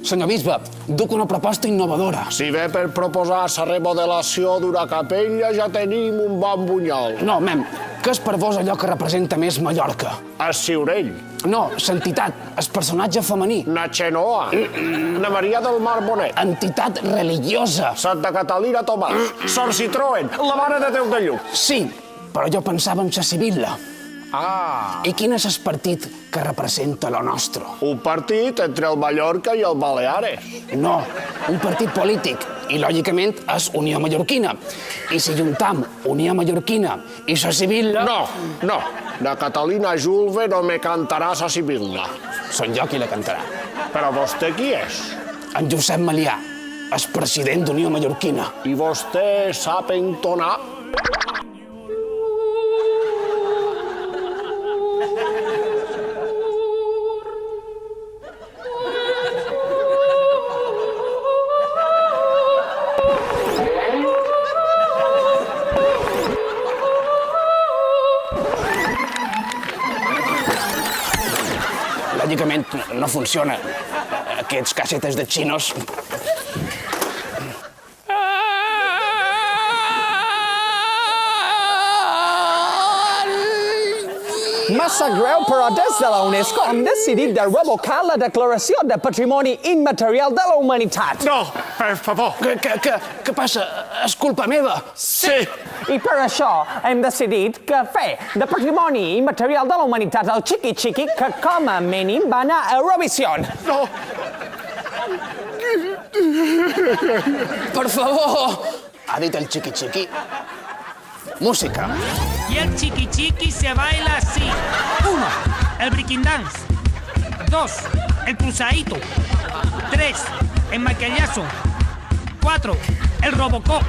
Senyor bisbe, duc una proposta innovadora. Si ve per proposar la remodelació d'una capella, ja tenim un bon bunyol. No, mem, què és per vos allò que representa més Mallorca? El Ciurell, No, l'entitat, el personatge femení. na Xenoa, na Maria del Mar Bonet, Entitat religiosa. Santa Catalina Tomàs, Sor Citroën, la mare de Déu de Lluc. Sí, però jo pensava en la Sibilla. Ah, I quin és el partit que representa lo nostre? un partit entre el Mallorca i el Baleares. No, un partit polític. I, lògicament, és Unió Mallorquina. I si juntam Unió Mallorquina i la Sibilla... No, la Catalina Julve no me cantarà sa Sibilla. Són jo qui la cantarà. Però vostè qui és? En Josep Malià, el president d'Unió Mallorquina. I vostè sap entonar? Lògicament no funciona. Aquests casetes de xinos... Massa greu, però des de la UNESCO hem decidit de revocar la declaració de Patrimoni Immaterial de la Humanitat. No, per favor. Què passa? És culpa meva. Sí. I per això hem decidit que fer de Patrimoni Immaterial de la Humanitat el xiqui-xiqui que com a mínim va anar a Eurovision. No. Per favor! Ha dit el xiqui-xiqui. Música. Y el chiqui chiqui se baila así. 1. El breaking dance. 2. El cruzadito. 3. El maquillazo. 4. El robocop.